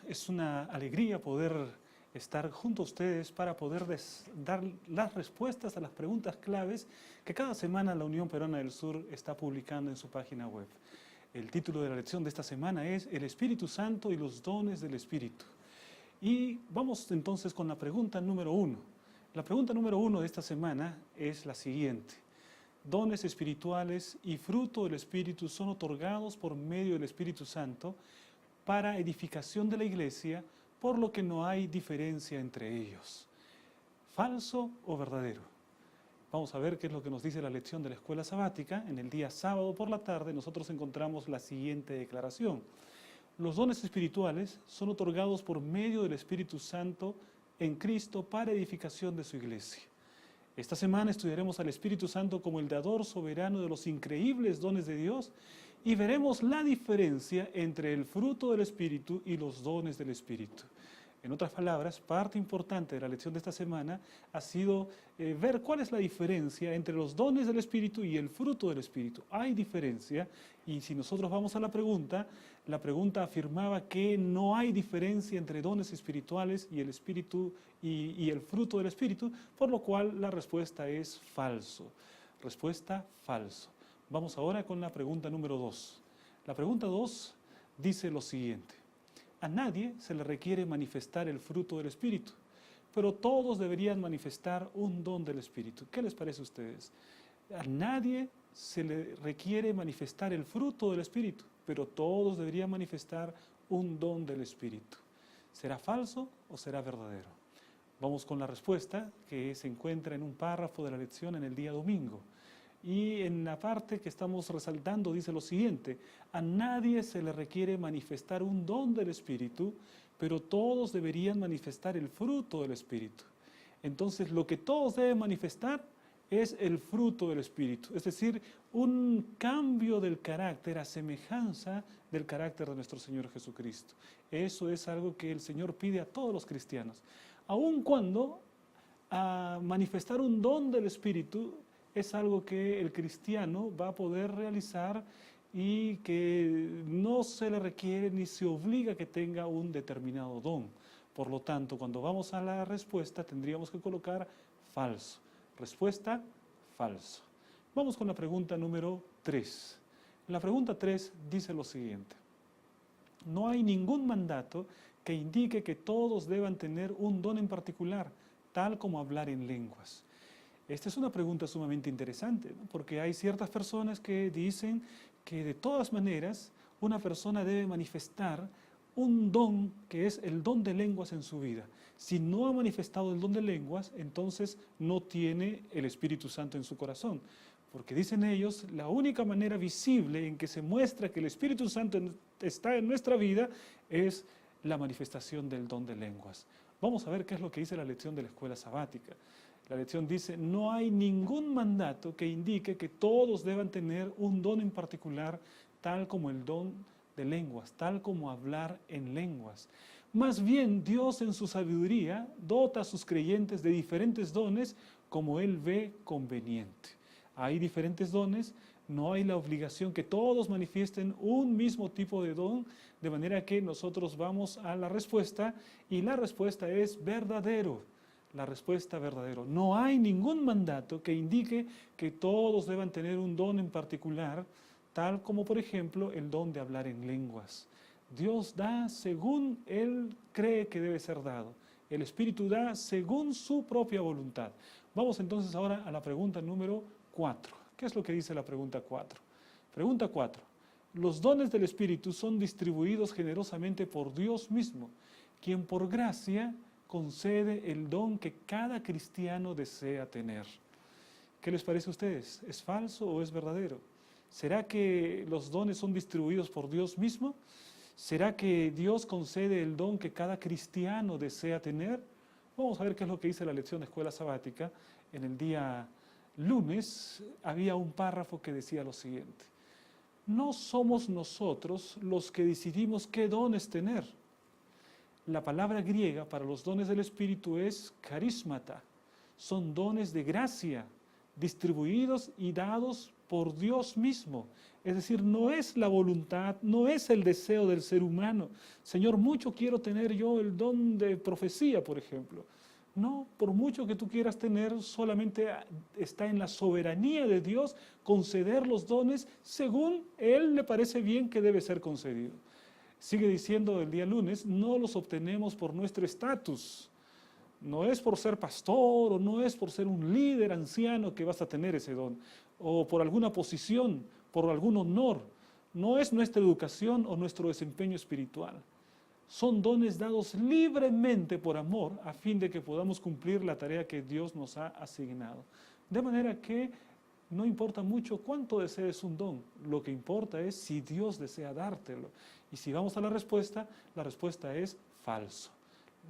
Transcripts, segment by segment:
es una alegría poder estar junto a ustedes para poder dar las respuestas a las preguntas claves que cada semana la Unión Peruana del Sur está publicando en su página web. El título de la lección de esta semana es El Espíritu Santo y los dones del Espíritu. Y vamos entonces con la pregunta número 1. La pregunta número 1 de esta semana es la siguiente. Dones espirituales y fruto del Espíritu son otorgados por medio del Espíritu Santo para edificación de la iglesia, por lo que no hay diferencia entre ellos. ¿Falso o verdadero? Vamos a ver qué es lo que nos dice la lección de la escuela sabática. En el día sábado por la tarde nosotros encontramos la siguiente declaración. Los dones espirituales son otorgados por medio del Espíritu Santo en Cristo para edificación de su iglesia. Esta semana estudiaremos al Espíritu Santo como el dador soberano de los increíbles dones de Dios y veremos la diferencia entre el fruto del Espíritu y los dones del Espíritu. En otras palabras, parte importante de la lección de esta semana ha sido ver cuál es la diferencia entre los dones del Espíritu y el fruto del Espíritu. Hay diferencia, y si nosotros vamos a la pregunta afirmaba que no hay diferencia entre dones espirituales y el Espíritu y el fruto del Espíritu, por lo cual la respuesta es falso. Respuesta falso. Vamos ahora con la pregunta número 2. La pregunta 2 dice lo siguiente. A nadie se le requiere manifestar el fruto del Espíritu, pero todos deberían manifestar un don del Espíritu. ¿Qué les parece a ustedes? A nadie se le requiere manifestar el fruto del Espíritu, pero todos deberían manifestar un don del Espíritu. ¿Será falso o será verdadero? Vamos con la respuesta que se encuentra en un párrafo de la lección en el día domingo. Y en la parte que estamos resaltando dice lo siguiente, a nadie se le requiere manifestar un don del Espíritu, pero todos deberían manifestar el fruto del Espíritu. Entonces lo que todos deben manifestar es el fruto del Espíritu, es decir, un cambio del carácter a semejanza del carácter de nuestro Señor Jesucristo. Eso es algo que el Señor pide a todos los cristianos. Aun cuando a manifestar un don del Espíritu es algo que el cristiano va a poder realizar y que no se le requiere ni se obliga que tenga un determinado don. Por lo tanto, cuando vamos a la respuesta tendríamos que colocar falso. Respuesta, falso. Vamos con la pregunta número 3. La pregunta 3 dice lo siguiente. No hay ningún mandato que indique que todos deban tener un don en particular, tal como hablar en lenguas. Esta es una pregunta sumamente interesante, ¿no? Porque hay ciertas personas que dicen que de todas maneras una persona debe manifestar un don que es el don de lenguas en su vida. Si no ha manifestado el don de lenguas, entonces no tiene el Espíritu Santo en su corazón. Porque dicen ellos, la única manera visible en que se muestra que el Espíritu Santo está en nuestra vida es la manifestación del don de lenguas. Vamos a ver qué es lo que dice la lección de la escuela sabática. La lección dice, no hay ningún mandato que indique que todos deban tener un don en particular, tal como el don de lenguas, tal como hablar en lenguas. Más bien, Dios en su sabiduría dota a sus creyentes de diferentes dones como Él ve conveniente. Hay diferentes dones, no hay la obligación que todos manifiesten un mismo tipo de don, de manera que nosotros vamos a la respuesta y la respuesta es verdadero. La respuesta verdadero. No hay ningún mandato que indique que todos deban tener un don en particular, tal como por ejemplo el don de hablar en lenguas. Dios da según Él cree que debe ser dado. El Espíritu da según su propia voluntad. Vamos entonces ahora a la pregunta número 4. ¿Qué es lo que dice la pregunta 4? Pregunta 4. Los dones del Espíritu son distribuidos generosamente por Dios mismo, quien por gracia concede el don que cada cristiano desea tener. ¿Qué les parece a ustedes? ¿Es falso o es verdadero? ¿Será que los dones son distribuidos por Dios mismo? ¿Será que Dios concede el don que cada cristiano desea tener? Vamos a ver qué es lo que dice la lección de escuela sabática. En el día lunes había un párrafo que decía lo siguiente. No somos nosotros los que decidimos qué dones tener. La palabra griega para los dones del Espíritu es carismata. Son dones de gracia, distribuidos y dados por Dios mismo. Es decir, no es la voluntad, no es el deseo del ser humano. Señor, mucho quiero tener yo el don de profecía, por ejemplo. No, por mucho que tú quieras tener, solamente está en la soberanía de Dios conceder los dones según Él le parece bien que debe ser concedido. Sigue diciendo el día lunes, no los obtenemos por nuestro estatus. No es por ser pastor o no es por ser un líder anciano que vas a tener ese don, o por alguna posición, por algún honor. No es nuestra educación o nuestro desempeño espiritual. Son dones dados libremente por amor a fin de que podamos cumplir la tarea que Dios nos ha asignado. De manera que no importa mucho cuánto desees un don, lo que importa es si Dios desea dártelo. Y si vamos a la respuesta es falso,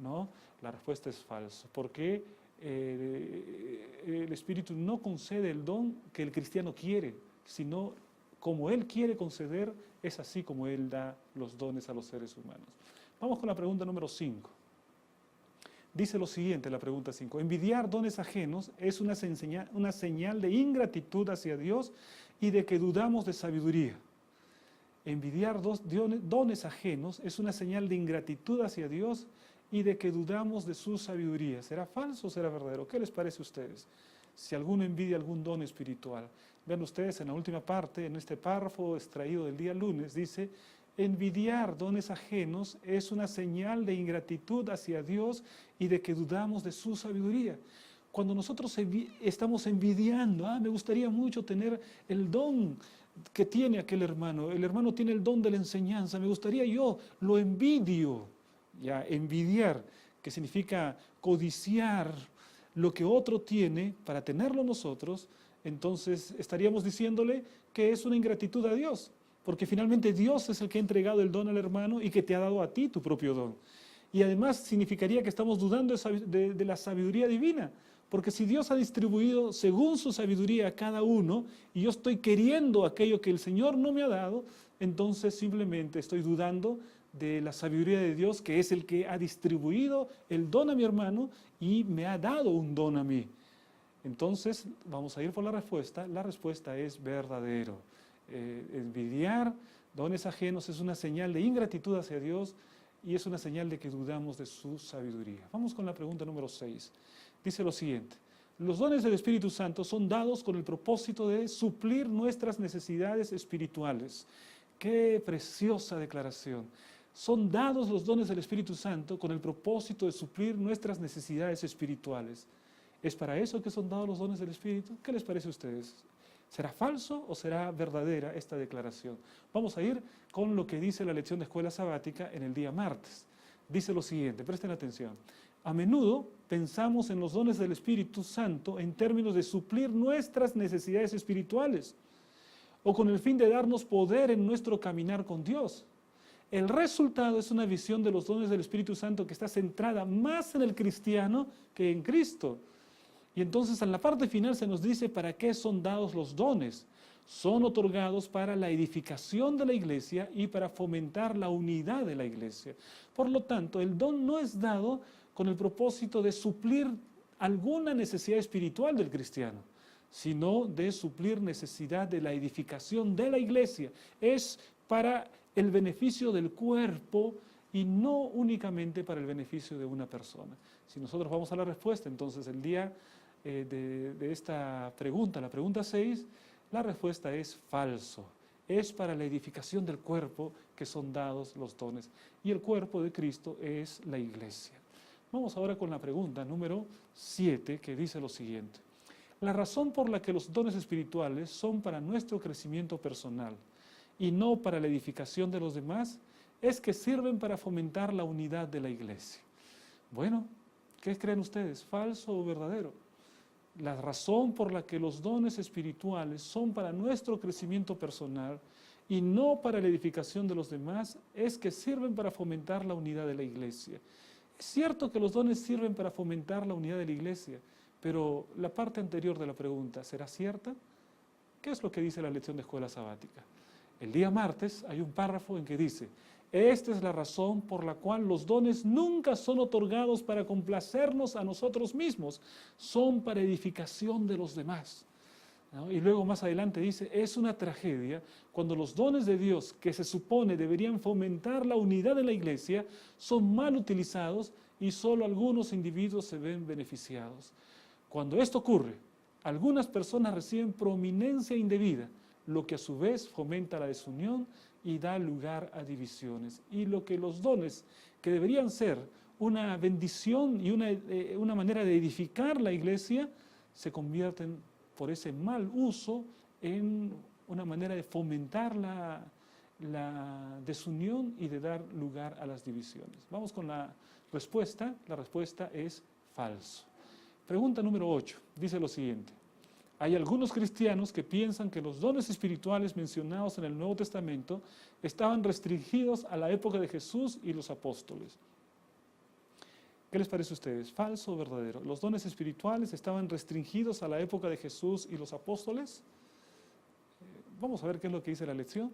¿no? La respuesta es falso, porque el Espíritu no concede el don que el cristiano quiere, sino como Él quiere conceder, es así como Él da los dones a los seres humanos. Vamos con la pregunta número 5. Dice lo siguiente, la pregunta 5. Envidiar dones ajenos es una señal de ingratitud hacia Dios y de que dudamos de sabiduría. Envidiar dones ajenos es una señal de ingratitud hacia Dios y de que dudamos de su sabiduría. ¿Será falso o será verdadero? ¿Qué les parece a ustedes? Si alguno envidia algún don espiritual. Vean ustedes en la última parte, en este párrafo extraído del día lunes, dice: envidiar dones ajenos es una señal de ingratitud hacia Dios y de que dudamos de su sabiduría. Cuando nosotros estamos envidiando, me gustaría mucho tener el don que tiene aquel hermano, el hermano tiene el don de la enseñanza, me gustaría yo, lo envidio. Ya, envidiar, que significa codiciar lo que otro tiene para tenerlo nosotros, entonces estaríamos diciéndole que es una ingratitud a Dios. Porque finalmente Dios es el que ha entregado el don al hermano y que te ha dado a ti tu propio don. Y además significaría que estamos dudando de la sabiduría divina, porque si Dios ha distribuido según su sabiduría a cada uno, y yo estoy queriendo aquello que el Señor no me ha dado, entonces simplemente estoy dudando de la sabiduría de Dios, que es el que ha distribuido el don a mi hermano y me ha dado un don a mí. Entonces vamos a ir por la respuesta es verdadero. Envidiar dones ajenos es una señal de ingratitud hacia Dios y es una señal de que dudamos de su sabiduría. Vamos con la pregunta número 6. Dice lo siguiente: los dones del Espíritu Santo son dados con el propósito de suplir nuestras necesidades espirituales. ¡Qué preciosa declaración! Son dados los dones del Espíritu Santo con el propósito de suplir nuestras necesidades espirituales. ¿Es para eso que son dados los dones del Espíritu? ¿Qué les parece a ustedes? ¿Será falso o será verdadera esta declaración? Vamos a ir con lo que dice la lección de escuela sabática en el día martes. Dice lo siguiente, presten atención. A menudo pensamos en los dones del Espíritu Santo en términos de suplir nuestras necesidades espirituales o con el fin de darnos poder en nuestro caminar con Dios. El resultado es una visión de los dones del Espíritu Santo que está centrada más en el cristiano que en Cristo. Y entonces en la parte final se nos dice para qué son dados los dones. Son otorgados para la edificación de la iglesia y para fomentar la unidad de la iglesia. Por lo tanto, el don no es dado con el propósito de suplir alguna necesidad espiritual del cristiano, sino de suplir necesidad de la edificación de la iglesia. Es para el beneficio del cuerpo y no únicamente para el beneficio de una persona. Si nosotros vamos a la respuesta, entonces el día de esta pregunta, la pregunta 6, la respuesta es falso. Es para la edificación del cuerpo que son dados los dones. Y el cuerpo de Cristo es la iglesia. Vamos ahora con la pregunta número 7, que dice lo siguiente. La razón por la que los dones espirituales son para nuestro crecimiento personal y no para la edificación de los demás es que sirven para fomentar la unidad de la iglesia. Bueno, ¿qué creen ustedes? ¿Falso o verdadero? La razón por la que los dones espirituales son para nuestro crecimiento personal y no para la edificación de los demás es que sirven para fomentar la unidad de la iglesia. Es cierto que los dones sirven para fomentar la unidad de la iglesia, pero la parte anterior de la pregunta, ¿será cierta? ¿Qué es lo que dice la lección de escuela sabática? El día martes hay un párrafo en que dice: esta es la razón por la cual los dones nunca son otorgados para complacernos a nosotros mismos, son para edificación de los demás. ¿no? Y luego más adelante dice, es una tragedia cuando los dones de Dios que se supone deberían fomentar la unidad de la iglesia son mal utilizados y solo algunos individuos se ven beneficiados. Cuando esto ocurre, algunas personas reciben prominencia indebida, lo que a su vez fomenta la desunión y da lugar a divisiones. Y lo que los dones que deberían ser una bendición y una manera de edificar la iglesia se convierten por ese mal uso en una manera de fomentar la desunión y de dar lugar a las divisiones. Vamos con la respuesta. La respuesta es falso. Pregunta número 8. Dice lo siguiente. Hay algunos cristianos que piensan que los dones espirituales mencionados en el Nuevo Testamento estaban restringidos a la época de Jesús y los apóstoles. ¿Qué les parece a ustedes? ¿Falso o verdadero? ¿Los dones espirituales estaban restringidos a la época de Jesús y los apóstoles? Vamos a ver qué es lo que dice la lección.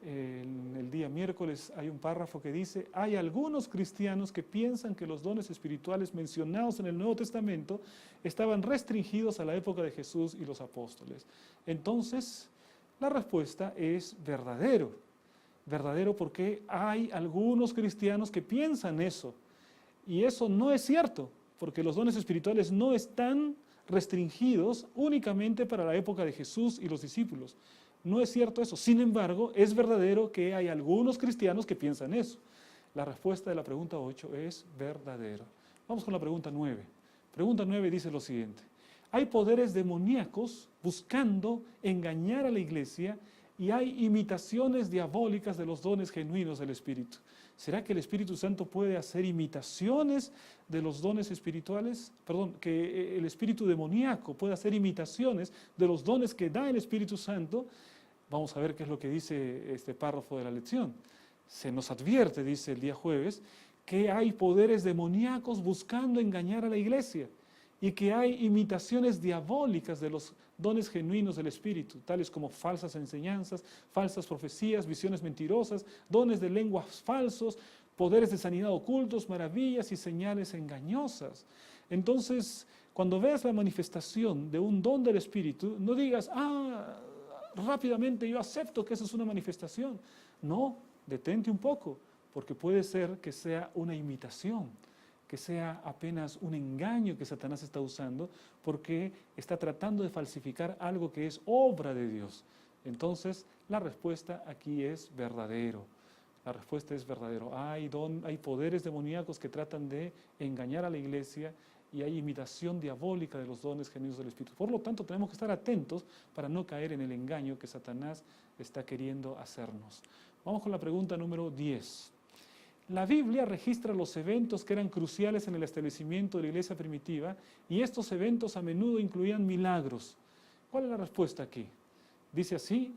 En el día miércoles hay un párrafo que dice, hay algunos cristianos que piensan que los dones espirituales mencionados en el Nuevo Testamento estaban restringidos a la época de Jesús y los apóstoles. Entonces, la respuesta es verdadero. Verdadero porque hay algunos cristianos que piensan eso. Y eso no es cierto, porque los dones espirituales no están restringidos únicamente para la época de Jesús y los discípulos. No es cierto eso. Sin embargo, es verdadero que hay algunos cristianos que piensan eso. La respuesta de la pregunta 8 es verdadero. Vamos con la pregunta 9. Pregunta 9 dice lo siguiente. Hay poderes demoníacos buscando engañar a la iglesia y hay imitaciones diabólicas de los dones genuinos del Espíritu. ¿Será que el Espíritu Santo puede hacer imitaciones de los dones espirituales? Perdón, que el espíritu demoníaco puede hacer imitaciones de los dones que da el Espíritu Santo. Vamos a ver qué es lo que dice este párrafo de la lección. Se nos advierte, dice el día jueves, que hay poderes demoníacos buscando engañar a la iglesia y que hay imitaciones diabólicas de los dones genuinos del Espíritu, tales como falsas enseñanzas, falsas profecías, visiones mentirosas, dones de lenguas falsos, poderes de sanidad ocultos, maravillas y señales engañosas. Entonces, cuando veas la manifestación de un don del Espíritu, no digas, rápidamente yo acepto que esa es una manifestación. No, detente un poco, porque puede ser que sea una imitación, que sea apenas un engaño que Satanás está usando, porque está tratando de falsificar algo que es obra de Dios. Entonces, la respuesta aquí es verdadero. La respuesta es verdadero. Hay poderes demoníacos que tratan de engañar a la iglesia y hay imitación diabólica de los dones genuinos del Espíritu. Por lo tanto, tenemos que estar atentos para no caer en el engaño que Satanás está queriendo hacernos. Vamos con la pregunta número 10. La Biblia registra los eventos que eran cruciales en el establecimiento de la iglesia primitiva y estos eventos a menudo incluían milagros. ¿Cuál es la respuesta aquí? Dice así,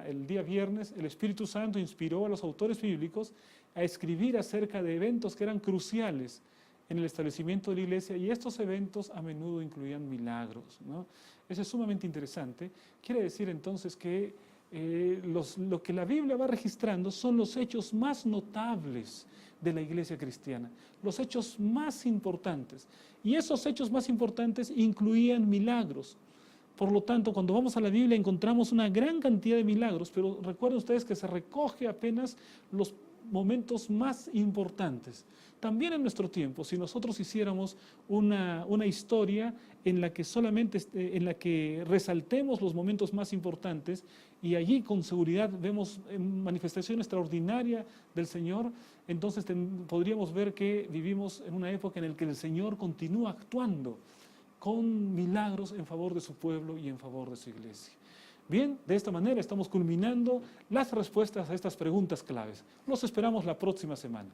el día viernes el Espíritu Santo inspiró a los autores bíblicos a escribir acerca de eventos que eran cruciales en el establecimiento de la iglesia y estos eventos a menudo incluían milagros, ¿no? Eso es sumamente interesante. Quiere decir entonces que lo que la Biblia va registrando son los hechos más notables de la iglesia cristiana, los hechos más importantes. Y esos hechos más importantes incluían milagros. Por lo tanto, cuando vamos a la Biblia encontramos una gran cantidad de milagros, pero recuerden ustedes que se recoge apenas los momentos más importantes. También en nuestro tiempo, si nosotros hiciéramos una historia en la que solamente en la que resaltemos los momentos más importantes y allí con seguridad vemos manifestación extraordinaria del Señor, entonces podríamos ver que vivimos en una época en la que el Señor continúa actuando con milagros en favor de su pueblo y en favor de su iglesia. Bien, de esta manera estamos culminando las respuestas a estas preguntas claves. Los esperamos la próxima semana.